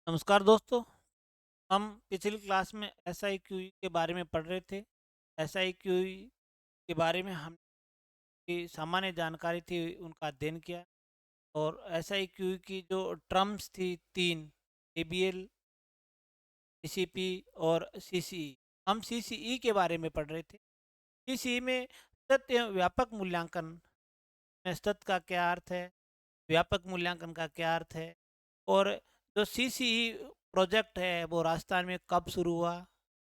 नमस्कार दोस्तों। हम पिछली क्लास में SIQE के बारे में पढ़ रहे थे। SIQE के बारे में हम की सामान्य जानकारी थी उनका अध्ययन किया। और SIQE की जो टर्म्स थी तीन, ABL, CCP और CCE। हम CCE के बारे में पढ़ रहे थे। CCE में सतत एवं व्यापक मूल्यांकन में सतत का क्या अर्थ है, व्यापक मूल्यांकन का क्या अर्थ है, और जो CCE प्रोजेक्ट है वो राजस्थान में कब शुरू हुआ,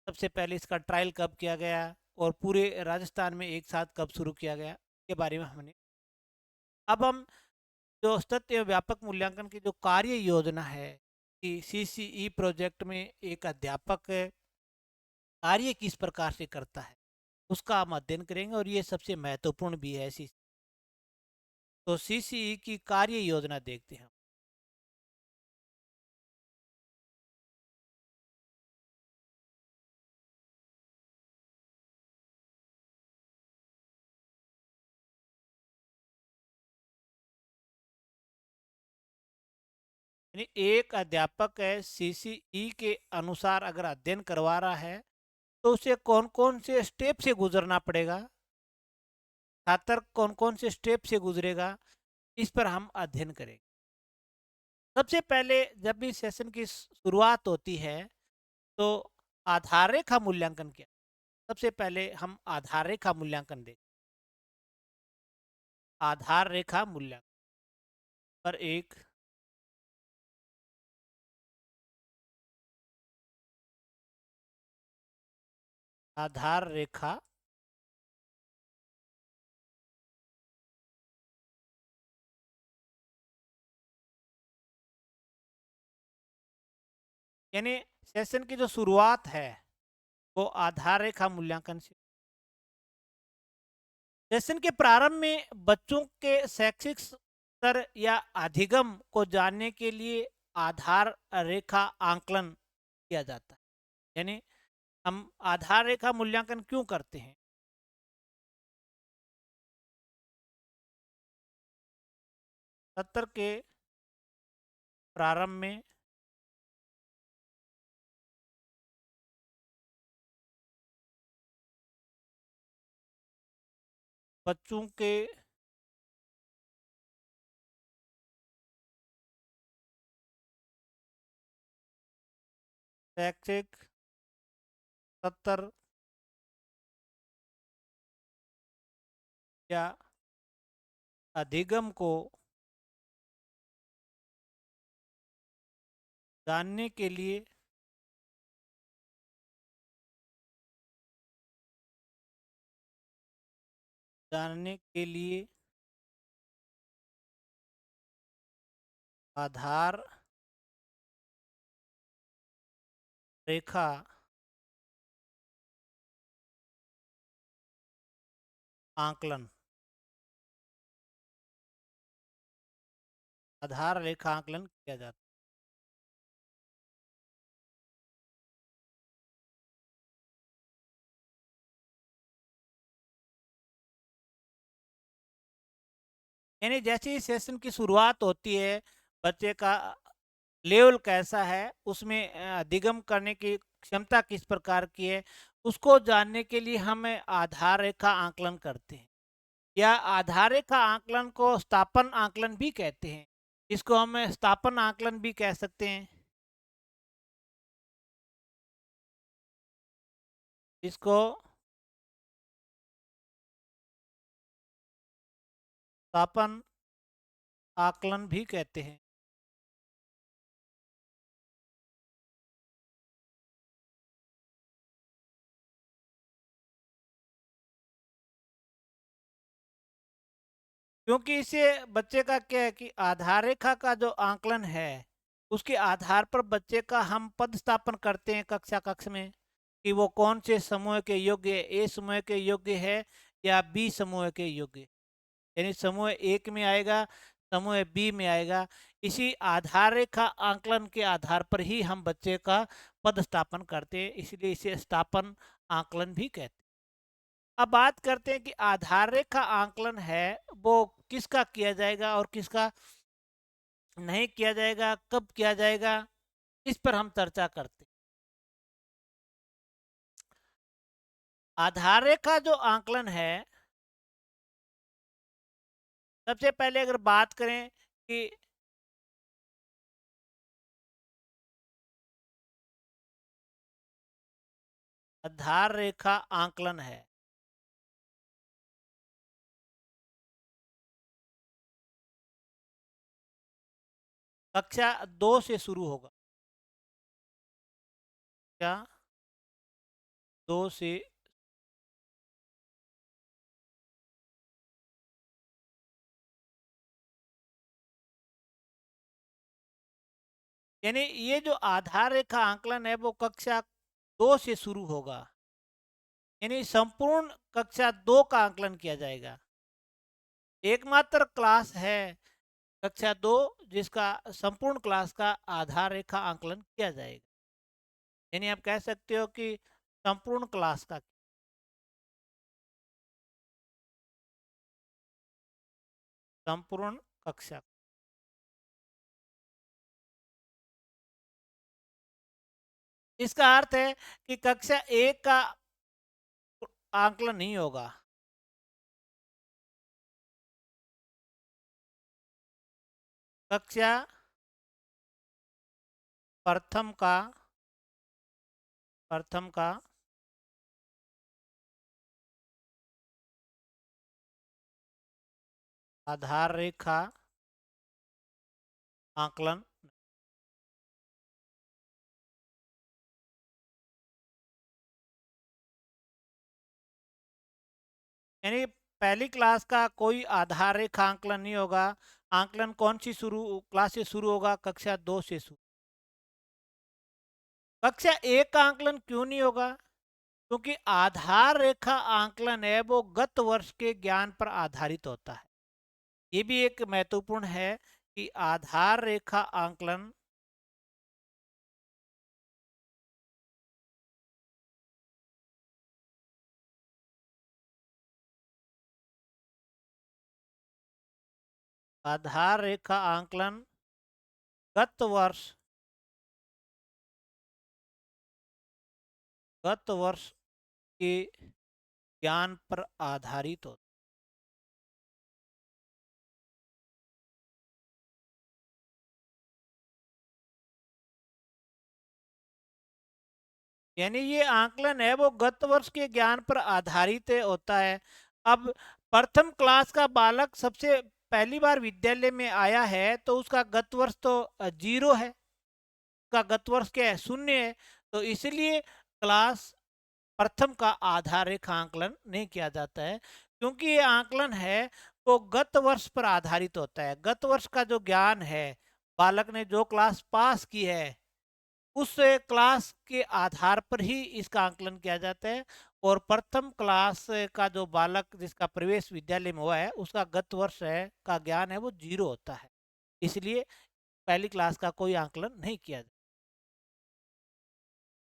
सबसे पहले इसका ट्रायल कब किया गया और पूरे राजस्थान में एक साथ कब शुरू किया गया के बारे में हमने। अब हम जो सतत एवं व्यापक मूल्यांकन की जो कार्य योजना है कि CCE प्रोजेक्ट में एक अध्यापक कार्य किस प्रकार से करता है उसका हम अध्ययन करेंगे, और ये सबसे महत्वपूर्ण भी है। तो CCE की कार्य योजना देखते हैं। यानी एक अध्यापक है CCE के अनुसार अगर अध्ययन करवा रहा है तो उसे कौन कौन से स्टेप से गुजरना पड़ेगा, छात्र कौन कौन से स्टेप से गुजरेगा, इस पर हम अध्ययन करेंगे। सबसे पहले जब भी सेशन की शुरुआत होती है तो आधार रेखा मूल्यांकन किया। सबसे पहले हम आधार रेखा मूल्यांकन दें। आधार रेखा मूल्यांकन पर एक आधार रेखा यानी सेशन की जो शुरुआत है वो आधार रेखा मूल्यांकन से। सेशन के प्रारंभ में बच्चों के शैक्षिक स्तर या अधिगम को जानने के लिए आधार रेखा आंकलन किया जाता है। यानी हम आधार रेखा मूल्यांकन क्यों करते हैं? सत्र के प्रारंभ में बच्चों के शैक्षिक स्तर या अधिगम को जानने के लिए आधार रेखा आंकलन आधार रेखा आंकलन किया जाता है। यानी जैसे ही सेशन की शुरुआत होती है, बच्चे का लेवल कैसा है, उसमें अधिगम करने की क्षमता किस प्रकार की है, उसको जानने के लिए हम आधार रेखा आंकलन करते हैं। या आधार रेखा आंकलन को स्थापन आंकलन भी कहते हैं। इसको हम स्थापन आंकलन भी कह सकते हैं। इसको स्थापन आकलन भी कहते हैं। क्योंकि इससे बच्चे का क्या है कि आधार रेखा का जो आंकलन है उसके आधार पर बच्चे का हम पद स्थापन करते हैं कक्षा कक्ष में, कि वो कौन से समूह के योग्य है, ए समूह के योग्य है या बी समूह के योग्य। यानी समूह एक में आएगा, समूह बी में आएगा। इसी आधार रेखा आंकलन के आधार पर ही हम बच्चे का पद स्थापन करते हैं, इसलिए इसे स्थापन आंकलन भी कहते हैं। अब बात करते हैं कि आधार रेखा आंकलन है वो किसका किया जाएगा और किसका नहीं किया जाएगा, कब किया जाएगा। इस पर हम चर्चा करते हैं। आधार रेखा जो आंकलन है, सबसे पहले अगर बात करें कि आधार रेखा आंकलन है, कक्षा 2 से शुरू होगा। क्या 2 से, यानी ये जो आधार रेखा आंकलन है वो कक्षा 2 से शुरू होगा, यानी संपूर्ण कक्षा 2 का आंकलन किया जाएगा। एकमात्र क्लास है कक्षा 2 जिसका संपूर्ण क्लास का आधार रेखा आंकलन किया जाएगा। यानी आप कह सकते हो कि संपूर्ण क्लास का, संपूर्ण कक्षा। इसका अर्थ है कि कक्षा 1 का आंकलन नहीं होगा, कक्षा प्रथम का, प्रथम का आधार रेखा आंकलन। यानी पहली क्लास का कोई आधार रेखा आंकलन नहीं होगा। आंकलन कौन सी शुरू क्लास से शुरू होगा? कक्षा 2 से शुरू। कक्षा 1 का आंकलन क्यों नहीं होगा? क्योंकि आधार रेखा आंकलन है वो गत वर्ष के ज्ञान पर आधारित होता है। ये भी एक महत्वपूर्ण है कि आधार रेखा आंकलन आधार रेखा आंकलन गत वर्ष, गत वर्ष के ज्ञान पर आधारित होता है। यानी ये आंकलन है वो गत वर्ष के ज्ञान पर आधारित होता है। अब प्रथम क्लास का बालक सबसे पहली बार विद्यालय में आया है तो उसका गत वर्ष तो 0 है, का गत वर्ष क्या है? 0 है। तो इसलिए क्लास प्रथम का आधार रेखा आंकलन नहीं किया जाता है, क्योंकि ये आंकलन है वो गत वर्ष पर आधारित होता है। गत वर्ष का जो ज्ञान है, बालक ने जो क्लास पास की है उस क्लास के आधार पर ही इसका आंकलन किया जाता है। और प्रथम क्लास का जो बालक जिसका प्रवेश विद्यालय में हुआ है उसका गत वर्ष है का ज्ञान है वो 0 होता है। इसलिए पहली क्लास का कोई आंकलन नहीं किया जाता।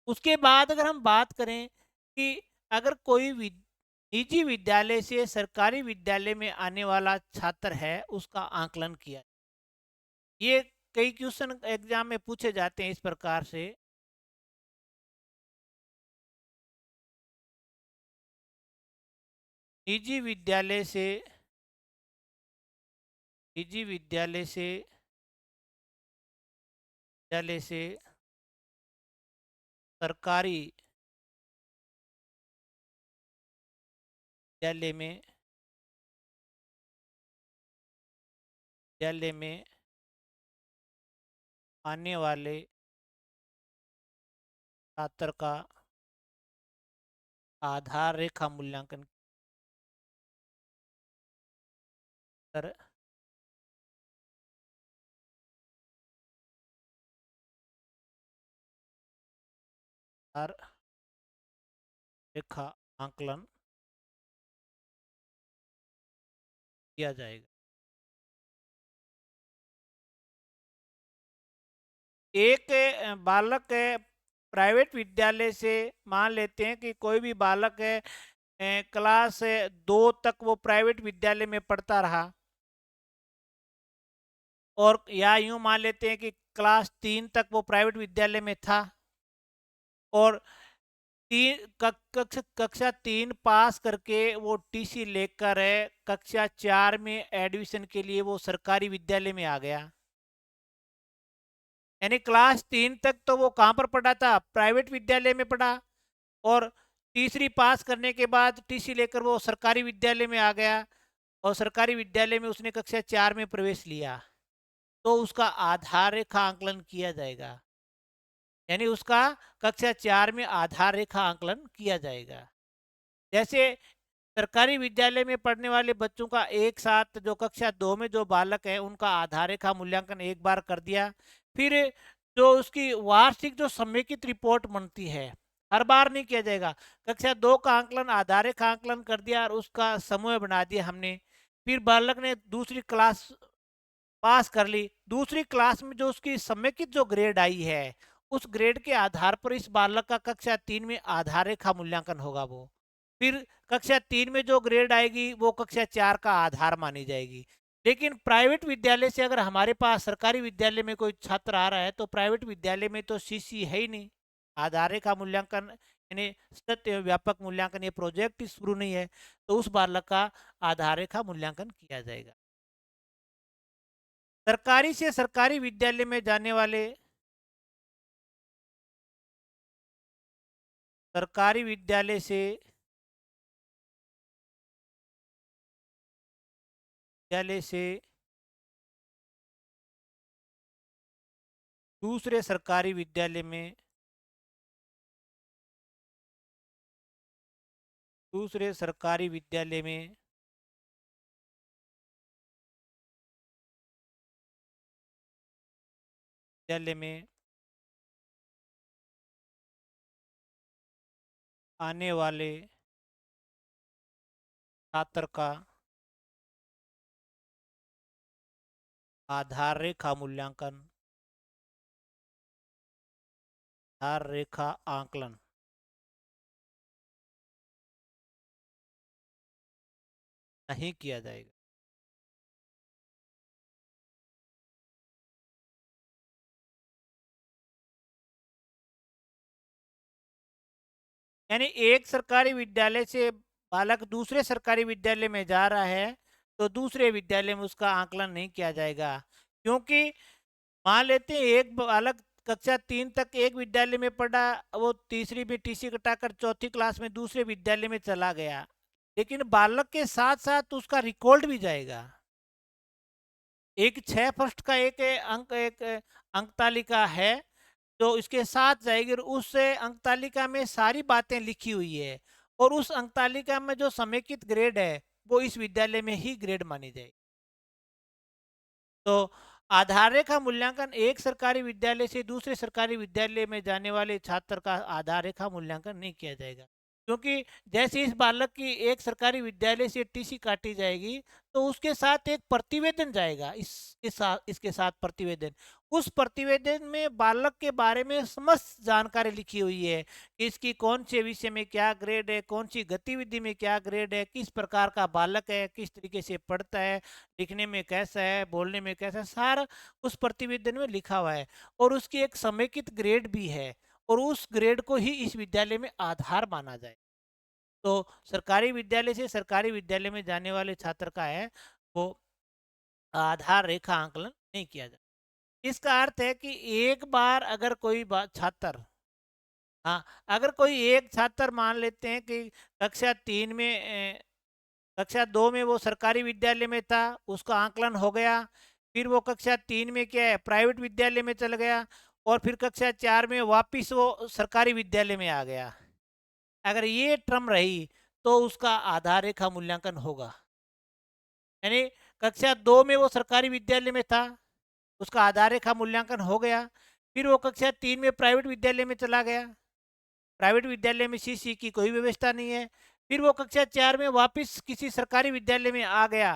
उसके बाद अगर हम बात करें कि अगर कोई निजी विद्यालय से सरकारी विद्यालय में आने वाला छात्र है उसका आंकलन किया, ये कई क्वेश्चन एग्जाम में पूछे जाते हैं इस प्रकार से। निजी विद्यालय से, निजी विद्यालय से सरकारी विद्यालय में, विद्यालय में आने वाले छात्र का आधार रेखा मूल्यांकन कर आधार रेखा आंकलन किया जाएगा। एक बालक प्राइवेट विद्यालय से, मान लेते हैं कि कोई भी बालक है क्लास 2 तक वो प्राइवेट विद्यालय में पढ़ता रहा, और या यूं मान लेते हैं कि क्लास 3 तक वो प्राइवेट विद्यालय में था और कक्षा 3 पास करके वो टीसी लेकर कक्षा 4 में एडमिशन के लिए वो सरकारी विद्यालय में आ गया। यानी क्लास 3 तक तो वो कहाँ पर पढ़ा था? प्राइवेट विद्यालय में पढ़ा, और तीसरी पास करने के बाद टीसी लेकर वो सरकारी विद्यालय में आ गया और सरकारी विद्यालय में उसने कक्षा 4 में प्रवेश लिया, तो उसका आधार रेखा आंकलन किया जाएगा। यानी उसका कक्षा 4 में आधार रेखा आंकलन किया जाएगा। जैसे सरकारी विद्यालय में पढ़ने वाले बच्चों का एक साथ जो कक्षा 2 में जो बालक है उनका आधार रेखा मूल्यांकन एक बार कर दिया, फिर जो उसकी वार्षिक जो समेकित रिपोर्ट बनती है हर बार नहीं किया जाएगा। कक्षा 2 का आंकलन आधार रेखा आंकलन कर दिया और उसका समूह बना दिया हमने, फिर बालक ने दूसरी क्लास पास कर ली, दूसरी क्लास में जो उसकी समेकित जो ग्रेड आई है उस ग्रेड के आधार पर इस बालक का कक्षा 3 में आधार रेखा मूल्यांकन होगा। वो फिर कक्षा 3 में जो ग्रेड आएगी वो कक्षा 4 का आधार मानी जाएगी। लेकिन प्राइवेट विद्यालय से अगर हमारे पास सरकारी विद्यालय में कोई छात्र आ रहा है तो प्राइवेट विद्यालय में तो सीसी है ही नहीं, आधार रेखा मूल्यांकन यानी सत्य व्यापक मूल्यांकन ये प्रोजेक्ट शुरू नहीं है, तो उस बालक का आधार रेखा मूल्यांकन किया जाएगा। सरकारी से सरकारी विद्यालय में जाने वाले सरकारी विद्यालय से दूसरे सरकारी विद्यालय में दूसरे सरकारी विद्यालय में विद्यालय में आने वाले छात्र का आधार रेखा मूल्यांकन आधार रेखा आंकलन नहीं किया जाएगा। यानी एक सरकारी विद्यालय से बालक दूसरे सरकारी विद्यालय में जा रहा है तो दूसरे विद्यालय में उसका आंकलन नहीं किया जाएगा, क्योंकि मान लेते हैं एक बालक कक्षा 3 तक एक विद्यालय में पढ़ा, वो तीसरी में टीसी कटाकर चौथी क्लास में दूसरे विद्यालय में चला गया, लेकिन बालक के साथ साथ उसका रिकॉर्ड भी जाएगा। एक 6 फर्स्ट का एक अंक तालिका है जो इसके साथ जाएगी और उस अंक तालिका में सारी बातें लिखी हुई है, और उस अंक तालिका में जो समेकित ग्रेड है वो इस विद्यालय में ही ग्रेड मानी जाएगी। तो आधार रेखा मूल्यांकन एक सरकारी विद्यालय से दूसरे सरकारी विद्यालय में जाने वाले छात्र का आधार रेखा मूल्यांकन नहीं किया जाएगा, क्योंकि जैसे इस बालक की एक सरकारी विद्यालय से टीसी काटी जाएगी तो उसके साथ एक प्रतिवेदन जाएगा, इसके साथ प्रतिवेदन, उस प्रतिवेदन में बालक के बारे में समस्त जानकारी लिखी हुई है कि इसकी कौन से विषय में क्या ग्रेड है, कौन सी गतिविधि में क्या ग्रेड है, किस प्रकार का बालक है, किस तरीके से पढ़ता है, लिखने में कैसा है, बोलने में कैसा है, सारा उस प्रतिवेदन में लिखा हुआ है, और उसकी एक समेकित ग्रेड भी है, और उस ग्रेड को ही इस विद्यालय में आधार माना जाए। तो सरकारी विद्यालय से सरकारी विद्यालय में जाने वाले छात्र का है वो आधार रेखा आंकलन नहीं किया जाता। इसका अर्थ है कि एक बार अगर कोई छात्र, हाँ, अगर कोई एक छात्र मान लेते हैं कि कक्षा 3 में कक्षा 2 में वो सरकारी विद्यालय में था, उसका आंकलन हो गया, फिर वो कक्षा 3 में क्या है प्राइवेट विद्यालय में चल गया, और फिर कक्षा 4 में वापिस वो सरकारी विद्यालय में आ गया, अगर ये टर्म रही तो उसका आधार रेखा मूल्यांकन होगा। यानी कक्षा 2 में वो सरकारी विद्यालय में था, उसका आधार रेखा मूल्यांकन हो गया, फिर वो कक्षा 3 में प्राइवेट विद्यालय में चला गया, प्राइवेट विद्यालय में सीसी की कोई व्यवस्था नहीं है, फिर वो कक्षा 4 में वापस किसी सरकारी विद्यालय में आ गया,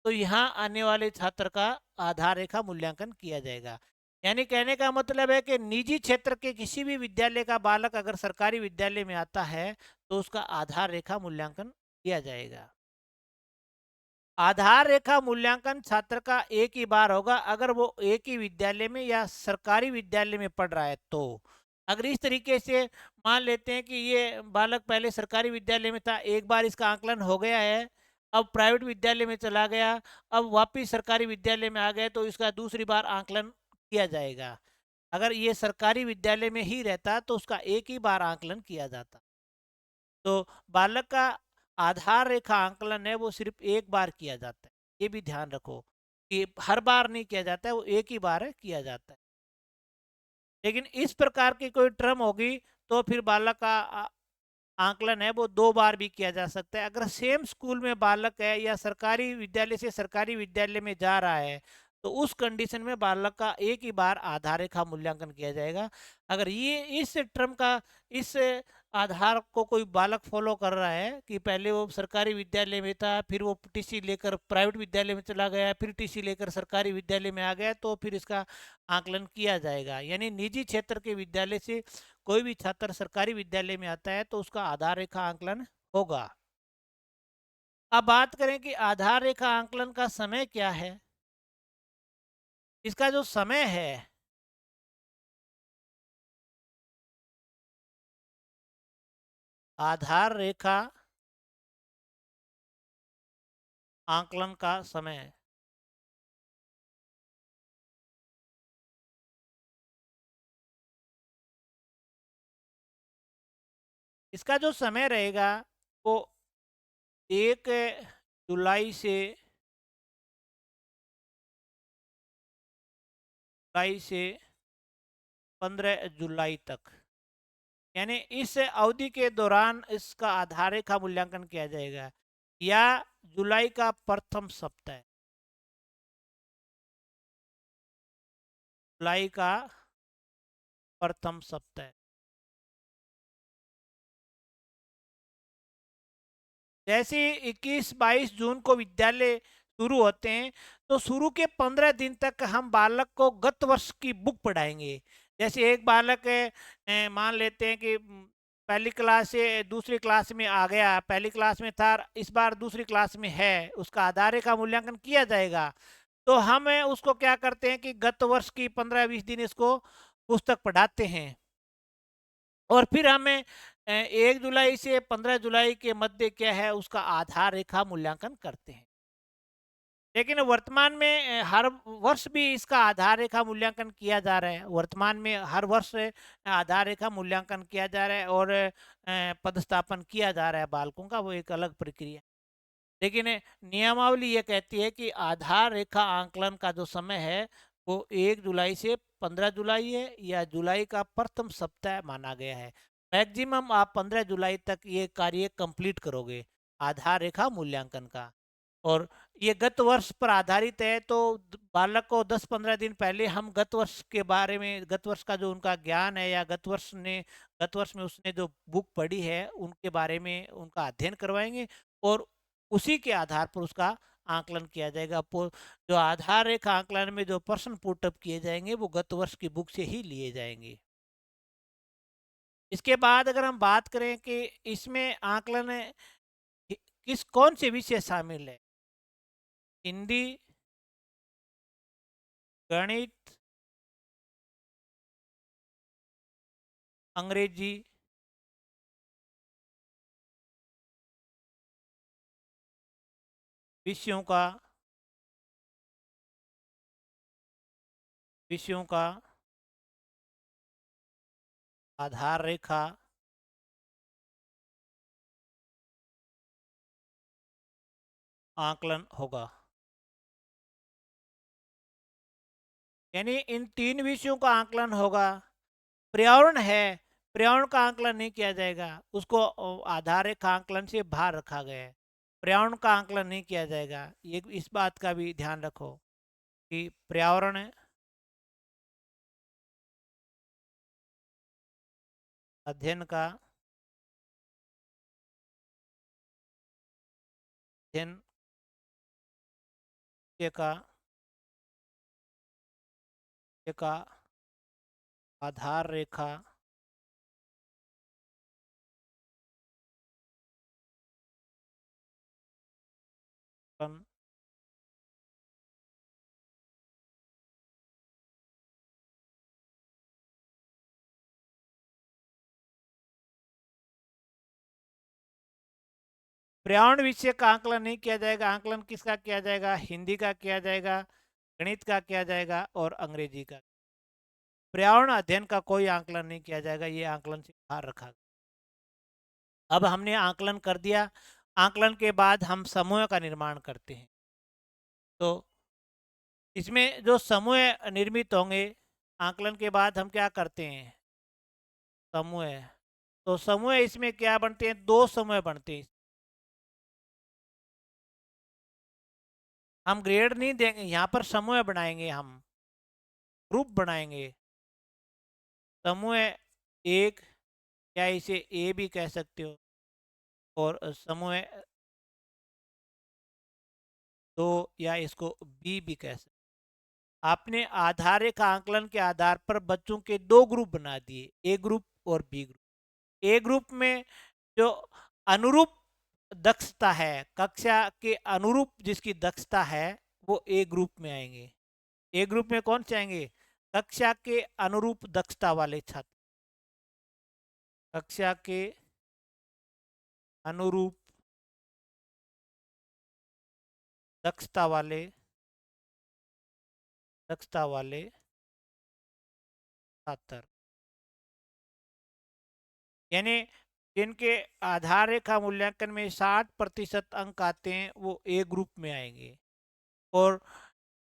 तो यहाँ आने वाले छात्र का आधार रेखा मूल्यांकन किया जाएगा। यानी कहने का मतलब है कि निजी क्षेत्र के किसी भी विद्यालय का बालक अगर सरकारी विद्यालय में आता है तो उसका आधार रेखा मूल्यांकन किया जाएगा। आधार रेखा मूल्यांकन छात्र का एक ही बार होगा अगर वो एक ही विद्यालय में या सरकारी विद्यालय में पढ़ रहा है तो। अगर इस तरीके से मान लेते हैं कि ये बालक पहले सरकारी विद्यालय में था, एक बार इसका आंकलन हो गया है, अब प्राइवेट विद्यालय में चला गया, अब वापिस सरकारी विद्यालय में आ गया, तो इसका दूसरी बार आंकलन किया जाएगा। अगर ये सरकारी विद्यालय में ही रहता तो उसका एक ही बार आंकलन किया जाता। तो बालक का आधार रेखा आंकलन है वो सिर्फ एक बार किया जाता है, ये भी ध्यान रखो कि हर बार नहीं किया जाता है, वो एक ही बार है किया जाता है। लेकिन इस प्रकार की कोई टर्म होगी तो फिर बालक का आंकलन है वो दो बार भी किया जा सकता है। अगर सेम स्कूल में बालक है या सरकारी विद्यालय से सरकारी विद्यालय में जा रहा है तो उस कंडीशन में बालक का एक ही बार आधार रेखा मूल्यांकन किया जाएगा। अगर ये इस टर्म का इस आधार को कोई बालक फॉलो कर रहा है कि पहले वो सरकारी विद्यालय में था, फिर वो टीसी लेकर प्राइवेट विद्यालय में चला गया, फिर टीसी लेकर सरकारी विद्यालय में आ गया, तो फिर इसका आकलन किया जाएगा। यानी निजी क्षेत्र के विद्यालय से कोई भी छात्र सरकारी विद्यालय में आता है तो उसका आधार रेखा आंकलन होगा। अब बात करें कि आधार रेखा आंकलन का समय क्या है। इसका जो समय है, आधार रेखा आंकलन का समय, इसका जो समय रहेगा वो 1 जुलाई से 15 जुलाई तक, यानी इस अवधि के दौरान इसका आधार रेखा मूल्यांकन किया जाएगा, या जुलाई का प्रथम सप्ताह, जुलाई का प्रथम सप्ताह। जैसे 21-22 जून को विद्यालय शुरू होते हैं तो शुरू के 15 दिन तक हम बालक को गत वर्ष की बुक पढ़ाएंगे। जैसे एक बालक मान लेते हैं कि पहली क्लास से दूसरी क्लास में आ गया, पहली क्लास में था, इस बार दूसरी क्लास में है, उसका आधार का मूल्यांकन किया जाएगा। तो हम उसको क्या करते हैं कि गत वर्ष की 15-20 दिन इसको पुस्तक पढ़ाते हैं, और फिर हमें 1 जुलाई से 15 जुलाई के मध्य क्या है उसका आधार रेखा मूल्यांकन करते हैं। लेकिन वर्तमान में हर वर्ष भी इसका आधार रेखा मूल्यांकन किया जा रहा है। वर्तमान में हर वर्ष आधार रेखा मूल्यांकन किया जा रहा है और पदस्थापन किया जा रहा है बालकों का, वो एक अलग प्रक्रिया। लेकिन नियमावली ये कहती है कि आधार रेखा आंकलन का जो समय है वो 1 जुलाई से 15 जुलाई है, या जुलाई का प्रथम सप्ताह माना गया है। मैक्सिमम आप 15 जुलाई तक ये कार्य कंप्लीट करोगे आधार रेखा मूल्यांकन का। और ये गत वर्ष पर आधारित है, तो बालक को 10-15 दिन पहले हम गत वर्ष के बारे में, गत वर्ष का जो उनका ज्ञान है या गत वर्ष में उसने जो बुक पढ़ी है उनके बारे में उनका अध्ययन करवाएंगे, और उसी के आधार पर उसका आंकलन किया जाएगा। जो आधार रेखा आंकलन में जो प्रश्न पुटअप किए जाएंगे वो गत वर्ष की बुक से ही लिए जाएंगे। इसके बाद अगर हम बात करें कि इसमें आंकलन किस कौन से विषय शामिल है, हिंदी, गणित, अंग्रेजी, विषयों का विषयों का आधार रेखा आंकलन होगा। यानी इन 3 विषयों का आंकलन होगा। पर्यावरण है, पर्यावरण का आंकलन नहीं किया जाएगा, उसको आधार रेखा आंकलन से बाहर रखा गया है। पर्यावरण का आंकलन नहीं किया जाएगा, ये इस बात का भी ध्यान रखो कि पर्यावरण अध्ययन का अध्ययन का का आधार रेखा पर्यावरण विषय का आंकलन नहीं किया जाएगा। आंकलन किसका किया जाएगा? हिंदी का किया जाएगा, गणित का किया जाएगा और अंग्रेजी का। पर्यावरण अध्ययन का कोई आंकलन नहीं किया जाएगा, ये आंकलन से बाहर रखा गया। अब हमने आंकलन कर दिया। आंकलन के बाद हम समूह का निर्माण करते हैं। तो इसमें जो समूह निर्मित होंगे, आंकलन के बाद हम क्या करते हैं? समूह। तो समूह इसमें क्या बनते हैं? दो समूह बनते हैं। हम ग्रेड नहीं देंगे, यहाँ पर समूह बनाएंगे, हम ग्रुप बनाएंगे। समूह एक, या इसे ए भी कह सकते हो, और समूह दो, या इसको बी भी कह सकते हो। आपने आधार रेखा आंकलन के आधार पर बच्चों के दो ग्रुप बना दिए, ए ग्रुप और बी ग्रुप। ए ग्रुप में जो अनुरूप दक्षता है, कक्षा के अनुरूप जिसकी दक्षता है, वो ए ग्रुप में आएंगे। ए ग्रुप में कौन से आएंगे? कक्षा के अनुरूप दक्षता वाले छात्र, कक्षा के अनुरूप दक्षता वाले छात्र, यानी जिनके आधार रेखा मूल्यांकन में 60% अंक आते हैं, वो ए ग्रुप में आएंगे। और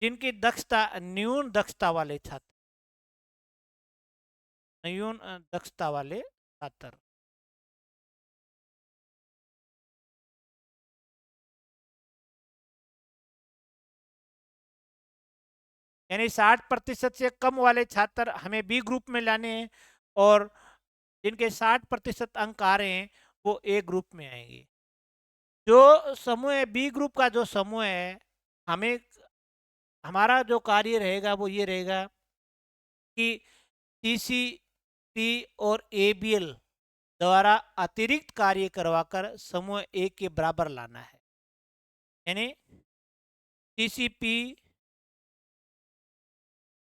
जिनकी दक्षता न्यून दक्षता वाले छात्र, न्यून दक्षता वाले छात्र, यानी 60% से कम वाले छात्र हमें बी ग्रुप में लाने हैं, और जिनके 60% अंक आ रहे हैं वो ए ग्रुप में आएंगे। जो समूह बी ग्रुप का जो समूह है, हमें हमारा जो कार्य रहेगा वो ये रहेगा कि सीसीपी और एबीएल द्वारा अतिरिक्त कार्य करवाकर समूह ए के बराबर लाना है। यानी सीसीपी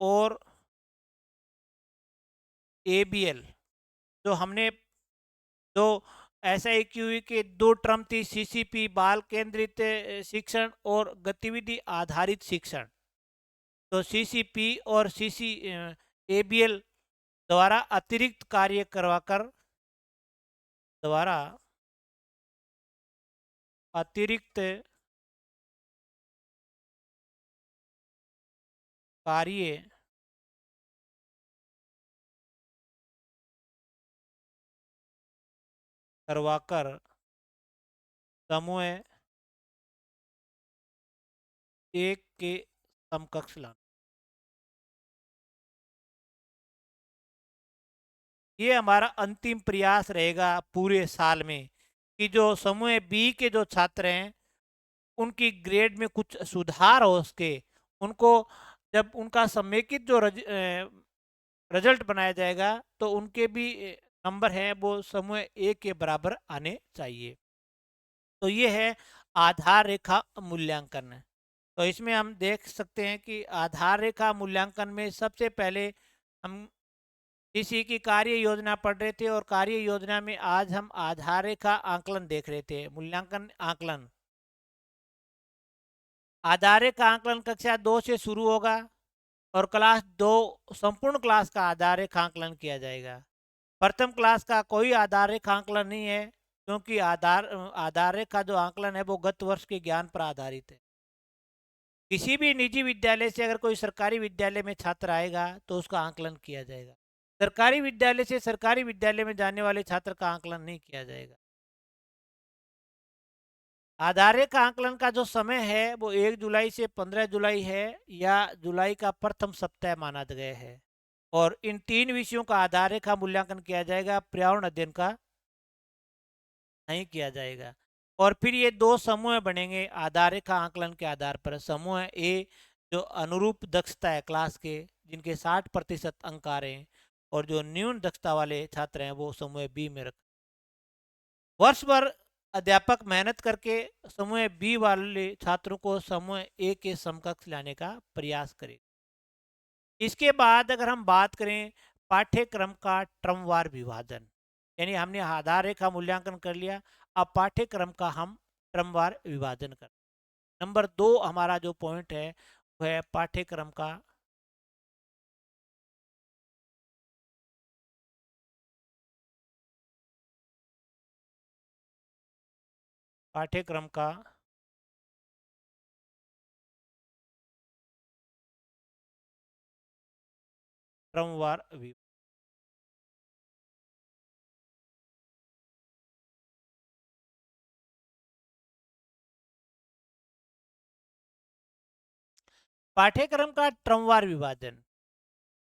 और एबीएल, जो हमने दो SIQE के दो टर्म थी, सीसीपी बाल केंद्रित शिक्षण और गतिविधि आधारित शिक्षण। तो सीसीपी और एबीएल द्वारा अतिरिक्त कार्य करवाकर, द्वारा अतिरिक्त कार्य करवाकर समूह एक के समकक्ष लाना। ये हमारा अंतिम प्रयास रहेगा पूरे साल में, कि जो समूह बी के जो छात्र हैं उनकी ग्रेड में कुछ सुधार हो सके। उनको जब उनका समेकित जो रिजल्ट बनाया जाएगा, तो उनके भी नंबर हैं वो समूह ए के बराबर आने चाहिए। तो ये है आधार रेखा मूल्यांकन। तो इसमें हम देख सकते हैं कि आधार रेखा मूल्यांकन में सबसे पहले हम किसी की कार्य योजना पढ़ रहे थे, और कार्य योजना में आज हम आधार रेखा आंकलन देख रहे थे, मूल्यांकन आंकलन। आधार रेखा आंकलन कक्षा 2 से शुरू होगा, और क्लास 2 संपूर्ण क्लास का आधार रेखा आंकलन किया जाएगा। प्रथम क्लास का कोई आधार रेखा आंकलन नहीं है, क्योंकि आधार रेखा जो आंकलन है वो गत वर्ष के ज्ञान पर आधारित है। किसी भी निजी विद्यालय से अगर कोई सरकारी विद्यालय में छात्र आएगा तो उसका आंकलन किया जाएगा। सरकारी विद्यालय से सरकारी विद्यालय में जाने वाले छात्र का आंकलन नहीं किया जाएगा। आधार रेखा आंकलन का जो समय है वो 1 जुलाई से 15 जुलाई है, या जुलाई का प्रथम सप्ताह माना गया है। और इन 3 विषयों का आधार रेखा मूल्यांकन किया जाएगा, पर्यावरण अध्ययन का नहीं किया जाएगा। और फिर ये दो समूह बनेंगे आधार रेखा आंकलन के आधार पर। समूह ए जो अनुरूप दक्षता है क्लास के, जिनके 60% अंक आ रहे हैं, और जो न्यून दक्षता वाले छात्र हैं वो समूह बी में रख। वर्ष भर अध्यापक मेहनत करके समूह बी वाले छात्रों को समूह ए के समकक्ष लाने का प्रयास करें। इसके बाद अगर हम बात करें पाठ्यक्रम का क्रमवार विभाजन, यानी हमने आधार रेखा मूल्यांकन कर लिया, अब पाठ्यक्रम का हम क्रमवार विभाजन कर। नंबर 2 हमारा जो पॉइंट है वो है पाठ्यक्रम का क्रमवार विभाजन। पाठ्यक्रम का क्रमवार विभाजन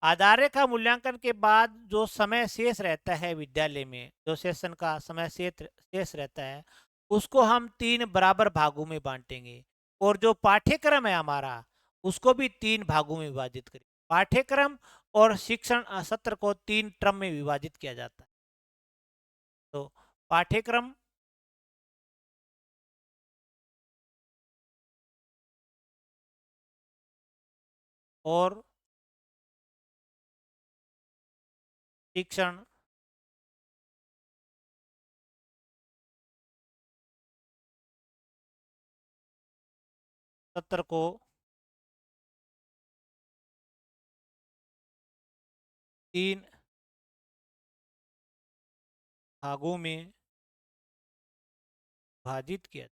आधार रेखा मूल्यांकन के बाद जो समय शेष रहता है विद्यालय में, जो सेशन का समय शेष रहता है, उसको हम 3 बराबर भागों में बांटेंगे और जो पाठ्यक्रम है हमारा उसको भी 3 भागों में विभाजित करेंगे। पाठ्यक्रम और शिक्षण सत्र को 3 टर्म में विभाजित किया जाता है। तो पाठ्यक्रम और शिक्षण सत्र को 3 भागों में विभाजित किया।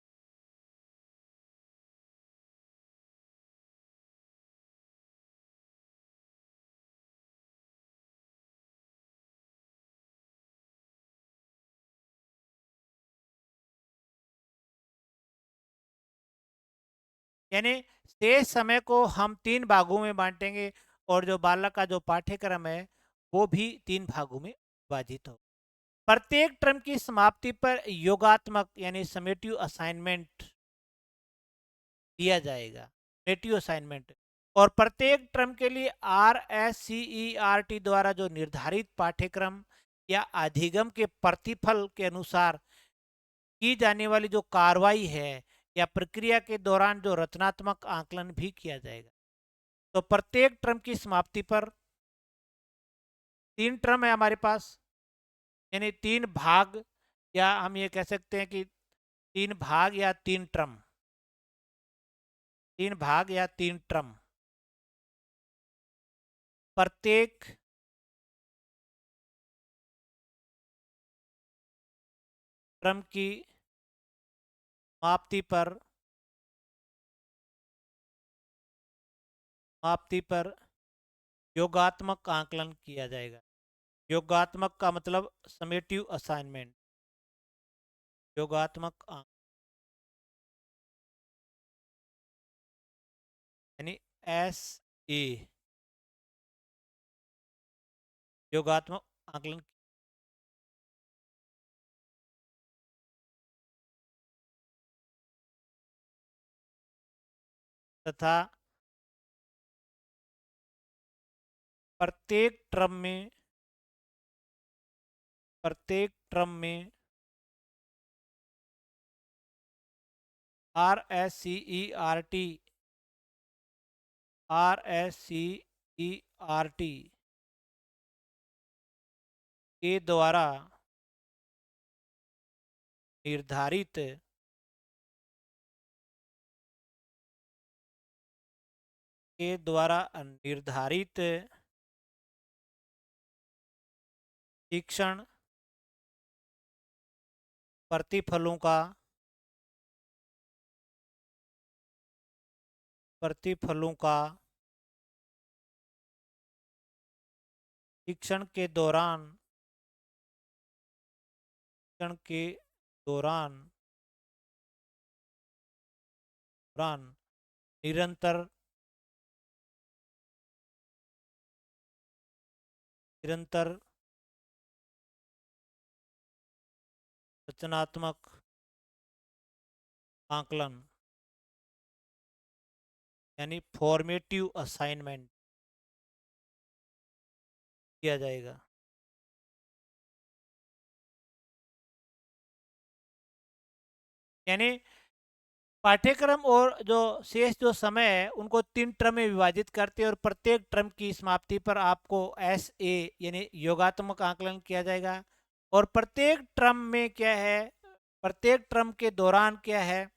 यानी शेष समय को हम 3 भागों में बांटेंगे और जो बालक का जो पाठ्यक्रम है वो भी 3 भागों में विभाजित हो। प्रत्येक टर्म की समाप्ति पर योगात्मक यानी समेटिव असाइनमेंट दिया जाएगा। समेटिव असाइनमेंट और प्रत्येक टर्म के लिए RSCERT द्वारा जो निर्धारित पाठ्यक्रम या अधिगम के प्रतिफल के अनुसार की जाने वाली जो कार्रवाई है या प्रक्रिया के दौरान जो रचनात्मक आकलन भी किया जाएगा। तो प्रत्येक टर्म की समाप्ति पर 3 टर्म है हमारे पास, यानी 3 भाग, या हम ये कह सकते हैं कि 3 भाग या 3 टर्म, 3 भाग या 3 टर्म। प्रत्येक टर्म की समाप्ति पर योगात्मक आकलन किया जाएगा। योगात्मक का मतलब समेटिव असाइनमेंट, योगात्मक यानी SA, योगात्मक आकलन तथा प्रत्येक टर्म में RSCERT के द्वारा निर्धारित शिक्षण प्रतिफलों का शिक्षण के दौरान निरंतर रचनात्मक आकलन यानी फॉर्मेटिव असाइनमेंट किया जाएगा। यानी पाठ्यक्रम और जो शेष जो समय है उनको 3 टर्म में विभाजित करते हैं और प्रत्येक टर्म की समाप्ति पर आपको SA यानी योगात्मक आकलन किया जाएगा और प्रत्येक टर्म में क्या है प्रत्येक टर्म के दौरान क्या है,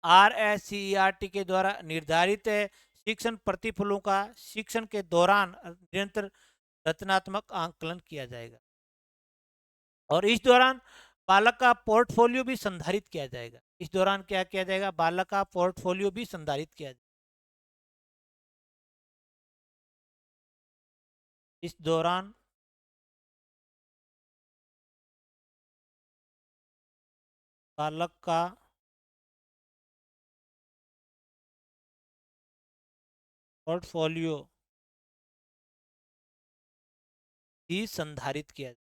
RSCERT के द्वारा निर्धारित है शिक्षण प्रतिफलों का शिक्षण के दौरान निरंतर रचनात्मक आंकलन किया जाएगा, और इस दौरान बालक का पोर्टफोलियो भी संधारित किया जाएगा। इस दौरान क्या किया जाएगा, बालक का पोर्टफोलियो भी संधारित किया जाएगा। इस दौरान बालक का पोर्टफोलियो भी संधारित किया जाएगा।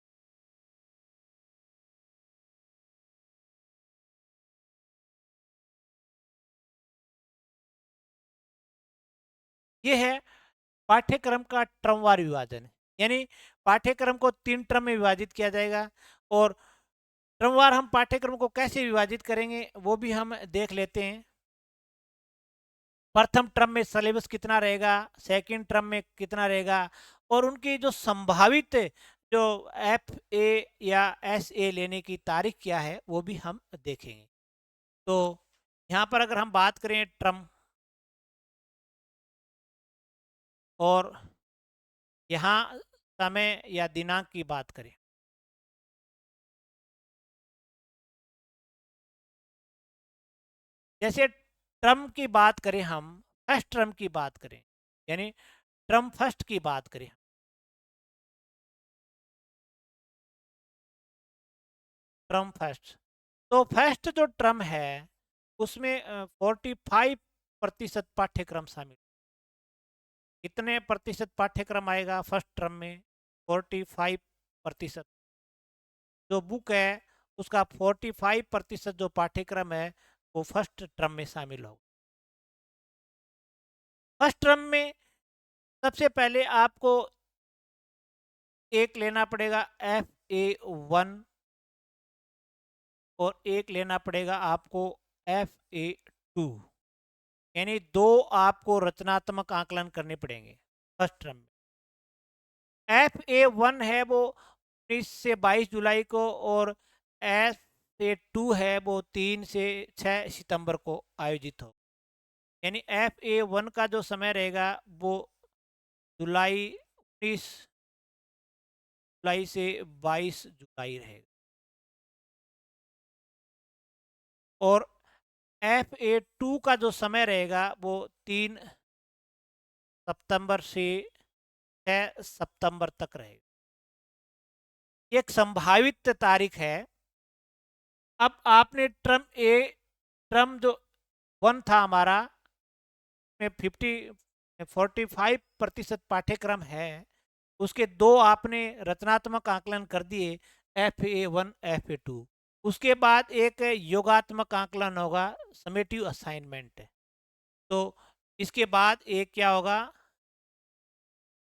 ये है पाठ्यक्रम का ट्रमवार विभाजन, यानी पाठ्यक्रम को 3 ट्रम में विभाजित किया जाएगा। और ट्रमवार हम पाठ्यक्रम को कैसे विभाजित करेंगे वो भी हम देख लेते हैं। प्रथम ट्रम में सिलेबस कितना रहेगा, सेकंड ट्रम में कितना रहेगा, और उनकी जो संभावित जो FA या SA लेने की तारीख क्या है वो भी हम देखेंगे। तो यहाँ पर अगर हम बात करें ट्रम, और यहाँ समय या दिनांक की बात करें, जैसे ट्रम की बात करें, हम फर्स्ट ट्रम की बात करें, यानी ट्रम फर्स्ट की बात करें, ट्रम फर्स्ट, तो फर्स्ट जो ट्रम है उसमें 45% पाठ्यक्रम शामिल। कितने प्रतिशत पाठ्यक्रम आएगा फर्स्ट ट्रम में, 45%। जो बुक है उसका 45% जो पाठ्यक्रम है वो फर्स्ट ट्रम में शामिल होगा। फर्स्ट ट्रम में सबसे पहले आपको एक लेना पड़ेगा FA1, और एक लेना पड़ेगा आपको FA2, यानी 2 आपको रचनात्मक आकलन करने पड़ेंगे फर्स्ट टर्म में। FA1 है वो 19 से 22 जुलाई को, और FA2 है वो 3 से 6 सितंबर को आयोजित हो। यानी FA1 का जो समय रहेगा वो जुलाई 19 जुलाई से 22 जुलाई रहेगा, और FA2 का जो समय रहेगा वो 3 सितंबर से 6 सितंबर तक रहेगा। एक संभावित तारीख है। अब आपने ट्रम जो 1 था हमारा में 45% पाठ्यक्रम है, उसके 2 आपने रचनात्मक आकलन कर दिए, FA1 FA2। उसके बाद एक योगात्मक आकलन होगा, समेटिव असाइनमेंट। तो इसके बाद एक क्या होगा,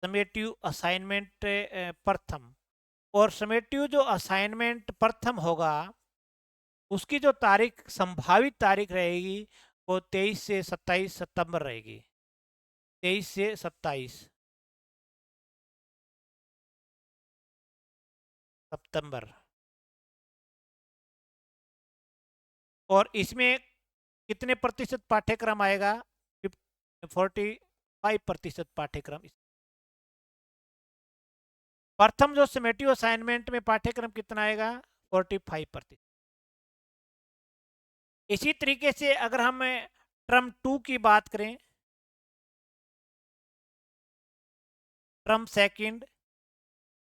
समेटिव असाइनमेंट प्रथम, और समेटिव जो असाइनमेंट प्रथम होगा उसकी जो तारीख संभावित तारीख रहेगी वो 23 से 27 सितंबर रहेगी। 23 से 27 सितंबर। और इसमें कितने प्रतिशत पाठ्यक्रम आएगा, 45% पाठ्यक्रम। प्रथम जो समेटिव असाइनमेंट में पाठ्यक्रम कितना आएगा, 45%। इसी तरीके से अगर हम ट्रम 2 की बात करें, ट्रम सेकंड,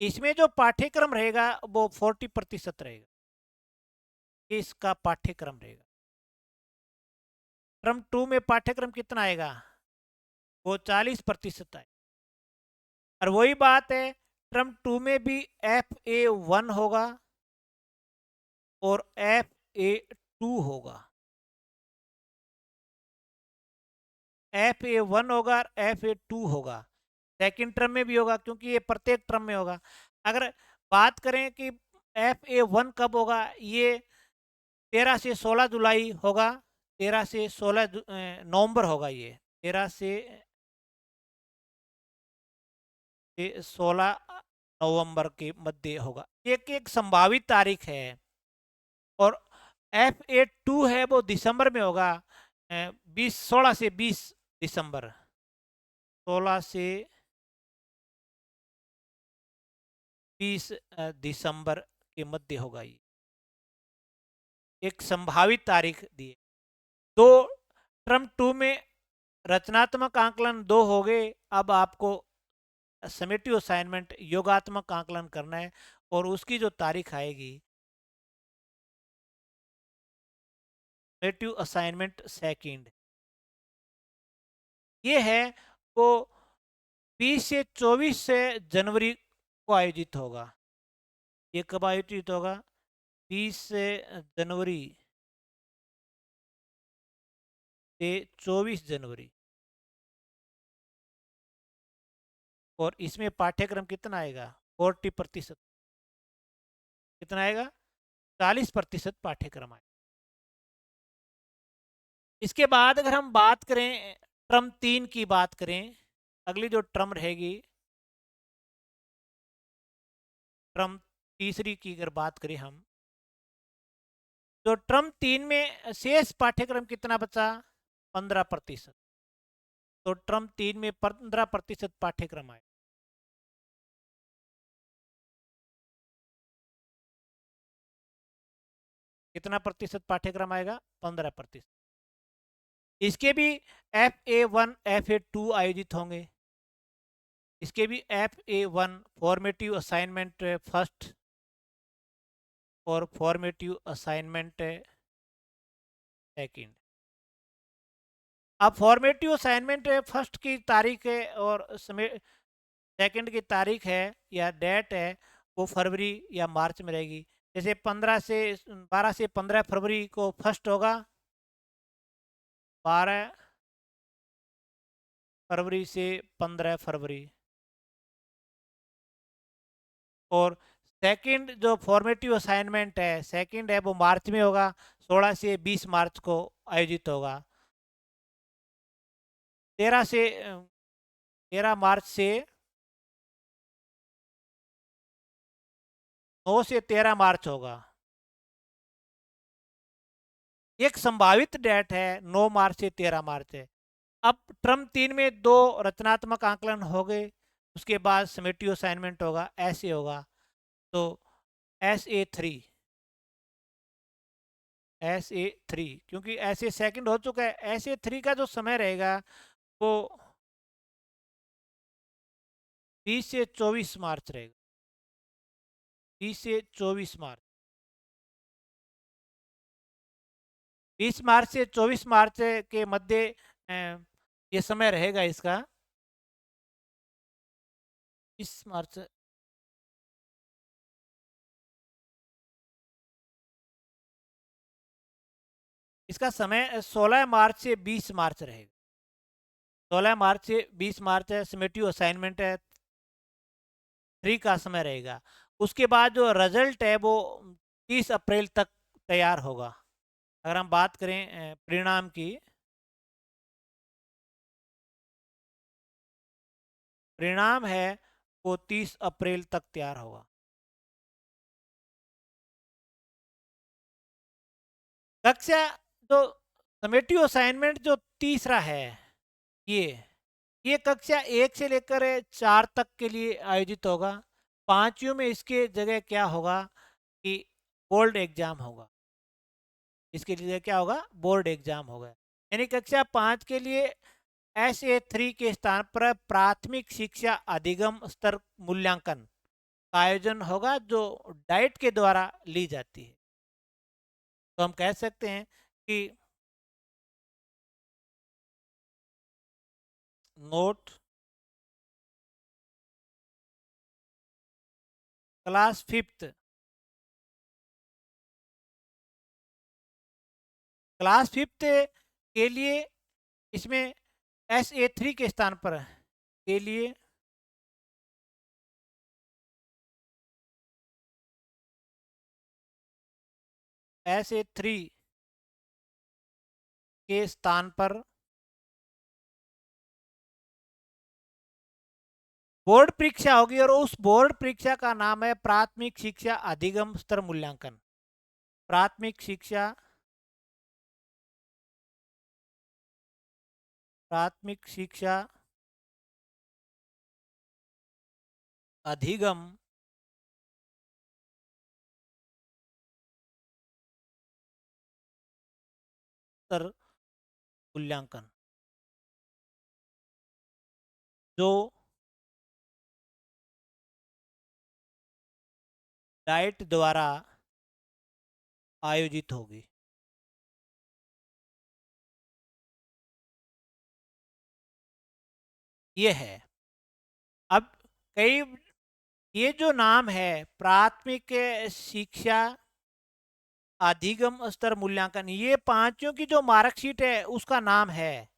इसमें जो पाठ्यक्रम रहेगा वो 40% रहेगा, इसका पाठ्यक्रम रहेगा। ट्रम 2 में पाठ्यक्रम कितना आएगा, वो 40% आएगा। और वही बात है, ट्रम 2 में भी FA1 होगा और FA2 होगा। FA1 होगा और FA2 होगा, सेकंड ट्रम में भी होगा क्योंकि ये प्रत्येक ट्रम में होगा। अगर बात करें कि FA1 कब होगा, ये 13 से 16 जुलाई होगा, 13 से 16 नवंबर होगा, ये 13 से 16 नवंबर के मध्य होगा। एक एक संभावित तारीख है। और FA2 है वो दिसंबर में होगा, 16 से 20 दिसंबर, 16 से 20 दिसंबर के मध्य होगा। ये एक संभावित तारीख दी है। तो टर्म 2 में रचनात्मक आंकलन 2 हो गए। अब आपको समेटिव असाइनमेंट योगात्मक आंकलन करना है और उसकी जो तारीख आएगी, समेटिव असाइनमेंट सेकंड, ये है वो 20 से 24 से जनवरी को आयोजित होगा। ये कब आयोजित होगा? 20 से जनवरी से 24 जनवरी। और इसमें पाठ्यक्रम कितना आएगा? 40%। कितना आएगा? 40% पाठ्यक्रम आएगा। इसके बाद अगर हम बात करें टर्म 3 की बात करें, अगली जो टर्म रहेगी, टर्म तीसरी की अगर बात करें हम, तो टर्म 3 में शेष पाठ्यक्रम कितना बचा? 15%। तो टर्म 3 में 15% पाठ्यक्रम आए। कितना प्रतिशत पाठ्यक्रम आएगा? 15%। इसके भी FA1 FA2 आयोजित होंगे। इसके भी FA1 फॉर्मेटिव असाइनमेंट फर्स्ट और फॉर्मेटिव असाइनमेंट सेकंड। अब फॉर्मेटिव असाइनमेंट फर्स्ट की तारीख है और सेकंड की तारीख है या डेट है, वो फरवरी या मार्च में रहेगी। जैसे 12 से 15 फरवरी को फर्स्ट होगा, 12 फरवरी से 15 फरवरी। और सेकंड जो फॉर्मेटिव असाइनमेंट है सेकंड है वो मार्च में होगा, 16 से 20 मार्च को आयोजित होगा। 13 मार्च से 9 से 13 मार्च होगा। एक संभावित डेट है 9 मार्च से 13 मार्च है। अब टर्म 3 में 2 रचनात्मक आंकलन हो गए, उसके बाद समेटिव असाइनमेंट होगा, ऐसे होगा। तो SA3 क्योंकि ऐसे सेकंड हो चुका है, SA3 का जो समय रहेगा वो 20 से 24 मार्च रहेगा। 20 से 24 मार्च, 20 मार्च से 24 मार्च के मध्य ये समय रहेगा इसका। 20 मार्च, इसका समय 16 मार्च से 20 मार्च रहेगा। 16 मार्च से 20 मार्च है, समेटिव असाइनमेंट है 3 का समय रहेगा। उसके बाद जो रिजल्ट है वो 30 अप्रैल तक तैयार होगा। अगर हम बात करें परिणाम की, परिणाम है वो 30 अप्रैल तक तैयार होगा। कक्षा जो समेटिव असाइनमेंट जो तीसरा है, ये ये कक्षा 1 से लेकर 4 तक के लिए आयोजित होगा। पांचवियों में इसके जगह क्या होगा कि बोर्ड एग्जाम होगा। इसके लिए क्या होगा? बोर्ड एग्जाम होगा। यानी कक्षा 5 के लिए SA3 के स्थान पर प्राथमिक शिक्षा अधिगम स्तर मूल्यांकन का आयोजन होगा, जो डाइट के द्वारा ली जाती है। तो हम कह सकते हैं कि note class 5th, class 5th के लिए इसमें SA3 के स्थान पर के लिए SA3 के स्थान पर बोर्ड परीक्षा होगी और उस बोर्ड परीक्षा का नाम है प्राथमिक शिक्षा अधिगम स्तर मूल्यांकन। प्राथमिक शिक्षा अधिगम स्तर मूल्यांकन जो डाइट द्वारा आयोजित होगी। ये है। अब कई ये जो नाम है प्राथमिक शिक्षा अधिगम स्तर मूल्यांकन, ये पांचों की जो मार्कशीट है उसका नाम है।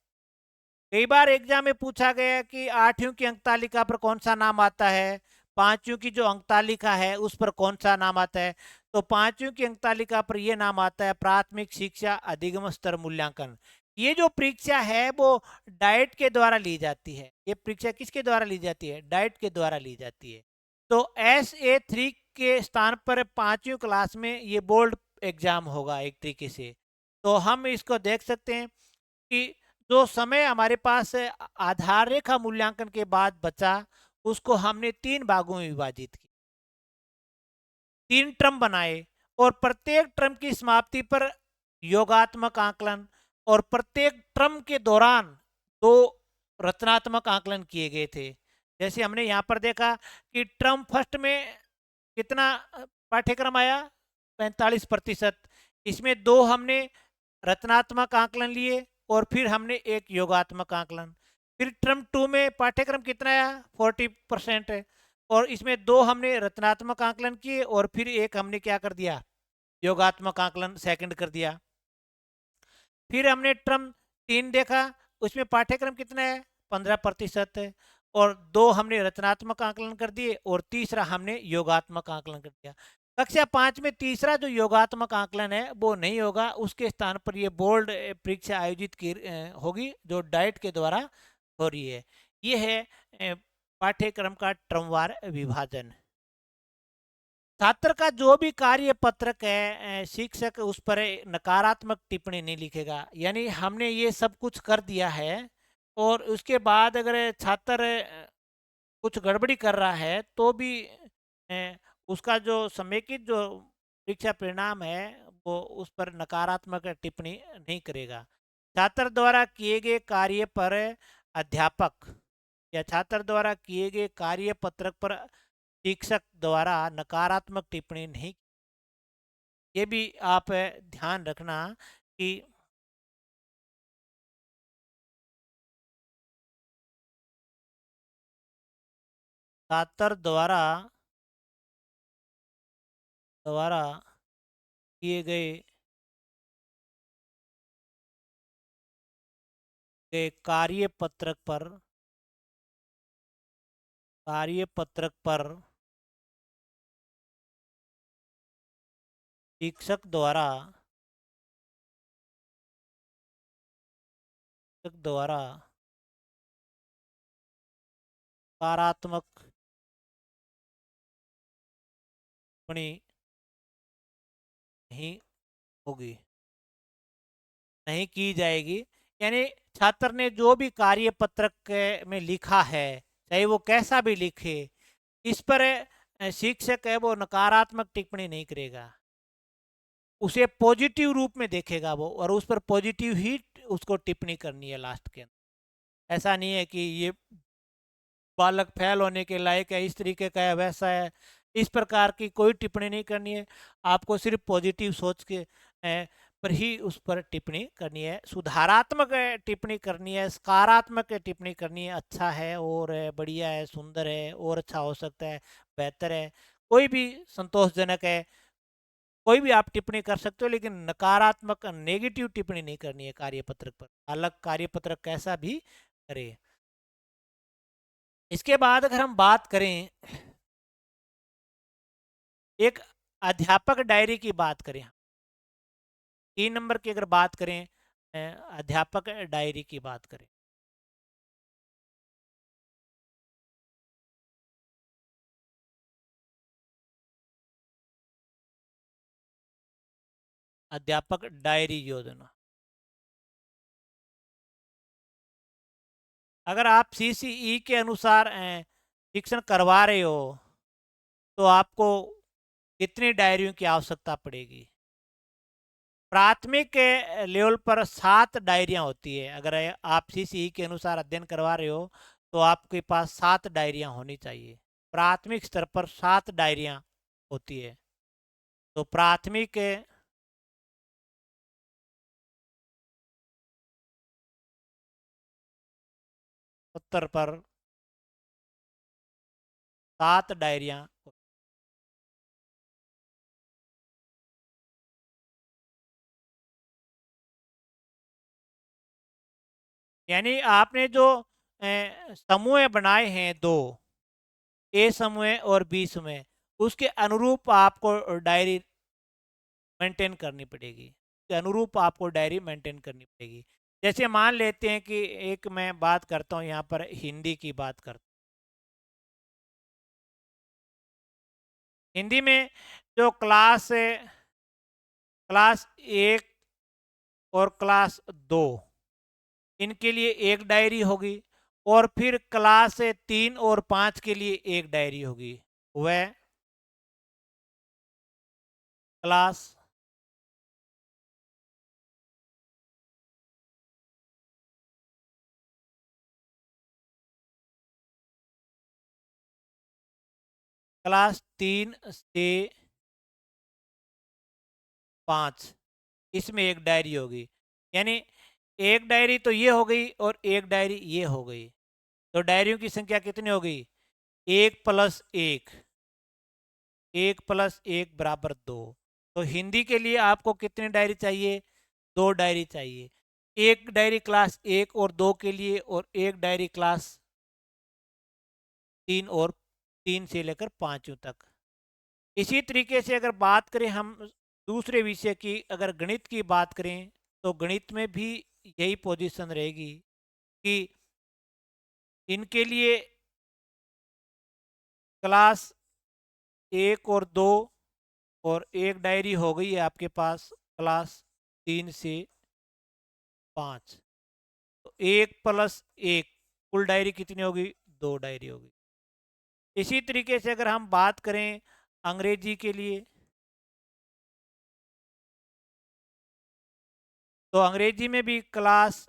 कई बार एग्जाम में पूछा गया कि आठवीं की अंक तालिका पर कौन सा नाम आता है, पांचवी की जो अंक तालिका है उस पर कौन सा नाम आता है। तो पांचवी की अंक तालिका पर यह नाम आता है प्राथमिक शिक्षा अधिगम स्तर मूल्यांकन। ये जो परीक्षा है वो डाइट के द्वारा ली जाती है। ये परीक्षा किसके द्वारा ली जाती है? डाइट के द्वारा ली जाती है। तो SA3 के स्थान पर पांचवी क्लास में ये बोर्ड एग्जाम होगा एक तरीके से। तो हम इसको देख सकते हैं कि जो समय हमारे पास आधार रेखा मूल्यांकन के बाद बचा उसको हमने 3 भागों में विभाजित किया, 3 ट्रम बनाए और प्रत्येक ट्रम की समाप्ति पर योगात्मक आकलन और प्रत्येक ट्रम के दौरान 2 रचनात्मक आकलन किए गए थे। जैसे हमने यहाँ पर देखा कि ट्रम फर्स्ट में कितना पाठ्यक्रम आया, 45%। इसमें 2 हमने रचनात्मक आकलन लिए और फिर हमने एक योगात्मक आकलन। फिर टर्म 2 में पाठ्यक्रम कितना आया? 40% है। और इसमें 2 हमने रचनात्मक आकलन किए और फिर एक हमने क्या कर दिया? योगात्मक आकलन सेकंड कर दिया। फिर हमने टर्म 3 देखा, उसमें पाठ्यक्रम कितना है? 15% है। और 2 हमने रचनात्मक आकलन कर दिए और तीसरा हमने योगात्मक आकलन कर दिया। कक्षा 5 में तीसरा जो योगात्मक आकलन है वो नहीं होगा, उसके स्थान पर ये बोर्ड परीक्षा आयोजित की होगी जो डाइट के द्वारा हो रही है। ये है पाठ्यक्रम का क्रमवार विभाजन। छात्र का जो भी कार्य पत्रक है शिक्षक उस पर नकारात्मक टिप्पणी नहीं लिखेगा। यानी हमने ये सब कुछ कर दिया है और उसके बाद अगर छात्र कुछ गड़बड़ी कर रहा है तो भी उसका जो समेकित जो परीक्षा परिणाम है वो उस पर नकारात्मक टिप्पणी नहीं करेगा। छात्र द्वारा किए गए कार्य पर अध्यापक या छात्र द्वारा किए गए कार्य पत्रक पर शिक्षक द्वारा नकारात्मक टिप्पणी नहीं। ये भी आप ध्यान रखना कि छात्र द्वारा द्वारा किए गए कार्य पत्रक पर शिक्षक द्वारा नकारात्मक टिप्पणी नहीं होगी, नहीं की जाएगी। यानी छात्र ने जो भी कार्य पत्रक में लिखा है चाहे वो कैसा भी लिखे, इस पर शिक्षक है वो नकारात्मक टिप्पणी नहीं करेगा, उसे पॉजिटिव रूप में देखेगा वो और उस पर पॉजिटिव ही उसको टिप्पणी करनी है लास्ट के अंदर। ऐसा नहीं है कि ये बालक फेल होने के लायक है, इस तरीके का है, वैसा है, इस प्रकार की कोई टिप्पणी नहीं करनी है। आपको सिर्फ पॉजिटिव सोच के पर ही उस पर टिप्पणी करनी है, सुधारात्मक टिप्पणी करनी है, सकारात्मक टिप्पणी करनी है। अच्छा है और बढ़िया है, सुंदर है और अच्छा हो सकता है, बेहतर है, कोई भी संतोषजनक है, कोई भी आप टिप्पणी कर सकते हो, लेकिन नकारात्मक नेगेटिव टिप्पणी नहीं करनी है कार्यपत्रक पर, अलग कार्यपत्रक कैसा भी करे। इसके बाद अगर हम बात करें एक अध्यापक डायरी की बात करें, 3 नंबर की अगर बात करें अध्यापक डायरी की बात करें, अध्यापक डायरी योजना। अगर आप सीसीई के अनुसार शिक्षण करवा रहे हो तो आपको कितनी डायरियों की आवश्यकता पड़ेगी? प्राथमिक लेवल पर 7 डायरियां होती है। अगर आप सीसीई के अनुसार अध्ययन करवा रहे हो तो आपके पास 7 डायरियां होनी चाहिए। प्राथमिक स्तर पर 7 डायरियां होती है। तो प्राथमिक स्तर पर 7 डायरियां, यानी आपने जो समूह बनाए हैं दो, ए समूह और बी समूह, उसके अनुरूप आपको डायरी मेंटेन करनी पड़ेगी। के अनुरूप आपको डायरी मेंटेन करनी पड़ेगी। जैसे मान लेते हैं कि एक मैं बात करता हूँ यहाँ पर, हिंदी की बात करता हूँ। हिंदी में जो क्लास 1 और क्लास 2, इनके लिए एक डायरी होगी, और फिर क्लास 3 और 5 के लिए एक डायरी होगी। वह क्लास क्लास 3 से 5, इसमें एक डायरी होगी। यानी एक डायरी तो ये हो गई और एक डायरी ये हो गई। तो डायरियों की संख्या कितनी हो गई? 1+1, 1+1 बराबर 2। तो हिंदी के लिए आपको कितनी डायरी चाहिए? 2 डायरी चाहिए। एक डायरी क्लास 1 और 2 के लिए, और एक डायरी क्लास 3 से लेकर 5वीं तक। इसी तरीके से अगर बात करें हम दूसरे विषय की, अगर गणित की बात करें, तो गणित में भी यही पोजीशन रहेगी कि इनके लिए क्लास 1 और 2 और एक डायरी हो गई है आपके पास क्लास 3 से 5। तो 1+1, कुल डायरी कितनी होगी? 2 डायरी होगी। इसी तरीके से अगर हम बात करें अंग्रेजी के लिए, तो अंग्रेजी में भी क्लास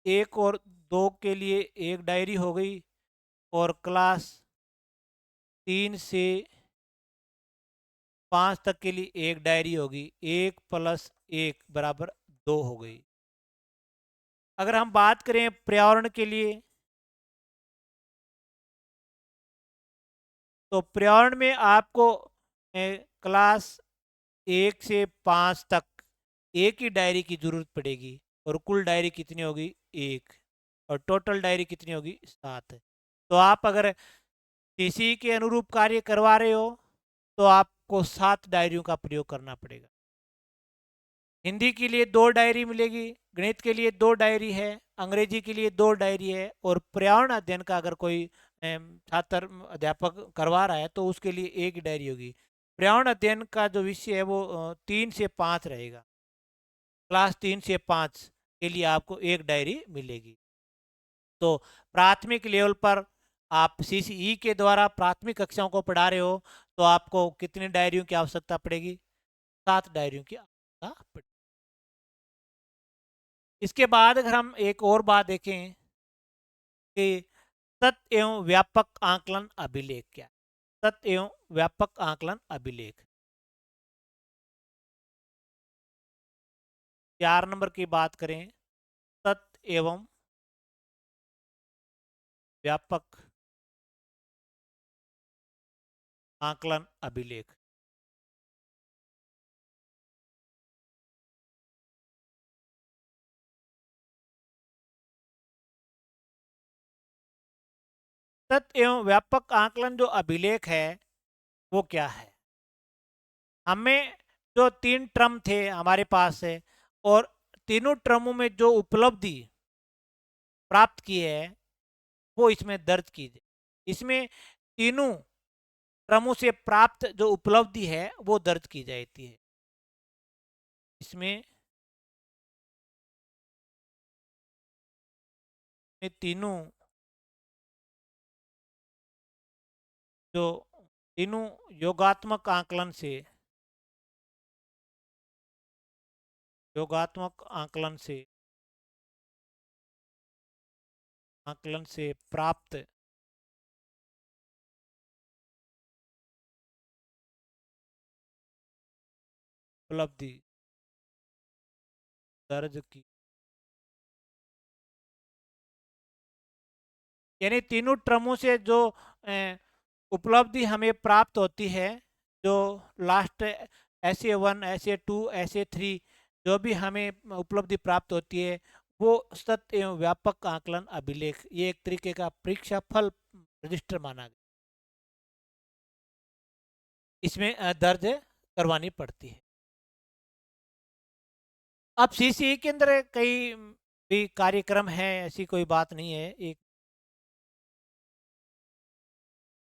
1 और 2 के लिए एक डायरी हो गई, और क्लास 3 से 5 तक के लिए एक डायरी होगी। 1+1 बराबर 2 हो गई। अगर हम बात करें पर्यावरण के लिए, तो पर्यावरण में आपको क्लास 1 से 5 तक एक ही डायरी की जरूरत पड़ेगी, और कुल डायरी कितनी होगी? 1, और टोटल डायरी कितनी होगी? 7। तो आप अगर टीसी के अनुरूप कार्य करवा रहे हो तो आपको 7 डायरियों का प्रयोग करना पड़ेगा। हिंदी के लिए 2 डायरी मिलेगी, गणित के लिए 2 डायरी है, अंग्रेजी के लिए 2 डायरी है, और पर्यावरण अध्ययन का अगर कोई छात्र अध्यापक करवा रहा है तो उसके लिए एक डायरी होगी। पर्यावरण अध्ययन का जो विषय है वो 3 से 5 रहेगा। क्लास 3 से 5 के लिए आपको एक डायरी मिलेगी। तो प्राथमिक लेवल पर आप सीसीई के द्वारा प्राथमिक कक्षाओं को पढ़ा रहे हो तो आपको कितनी डायरियों की आवश्यकता पड़ेगी? 7 डायरियों की आवश्यकता पड़ेगी। इसके बाद अगर हम एक और बात देखें कि सत्य एवं व्यापक आकलन अभिलेख क्या है? सत्य एवं व्यापक आकलन अभिलेख 4 नंबर की बात करें, सत्य एवं व्यापक आकलन अभिलेख। सत्य एवं व्यापक आकलन जो अभिलेख है वो क्या है? हमें जो 3 टर्म थे हमारे पास है, और तीनों टर्मों में जो उपलब्धि प्राप्त की है वो इसमें दर्ज कीजिए। इसमें तीनों टर्मों से प्राप्त जो उपलब्धि है वो दर्ज की जाती है। इसमें तीनों जो तीनों योगात्मक आकलन से प्राप्त उपलब्धि दर्ज की। यानी तीनों टर्मों से जो उपलब्धि हमें प्राप्त होती है, जो लास्ट SA1 SA2 SA3 जो भी हमें उपलब्धि प्राप्त होती है, वो सत्य एवं व्यापक आकलन अभिलेख, ये एक तरीके का परीक्षा फल रजिस्टर माना गया, इसमें दर्ज करवानी पड़ती है। अब CCE के अंदर कई भी कार्यक्रम है, ऐसी कोई बात नहीं है। एक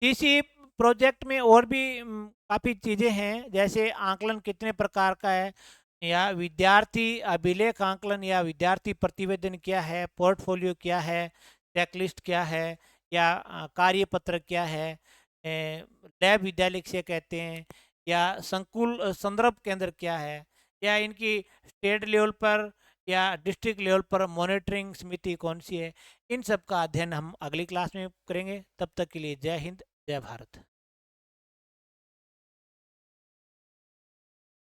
CCE प्रोजेक्ट में और भी काफ़ी चीज़ें हैं, जैसे आकलन कितने प्रकार का है, या विद्यार्थी अभिलेख आकलन या विद्यार्थी प्रतिवेदन क्या है, पोर्टफोलियो क्या है, चेकलिस्ट क्या है, या कार्यपत्र क्या है, लैब विद्यालय से कहते हैं, या संकुल संदर्भ केंद्र क्या है, या इनकी स्टेट लेवल पर या डिस्ट्रिक्ट लेवल पर मॉनिटरिंग समिति कौन सी है। इन सब का अध्ययन हम अगली क्लास में करेंगे। तब तक के लिए जय हिंद, जय भारत।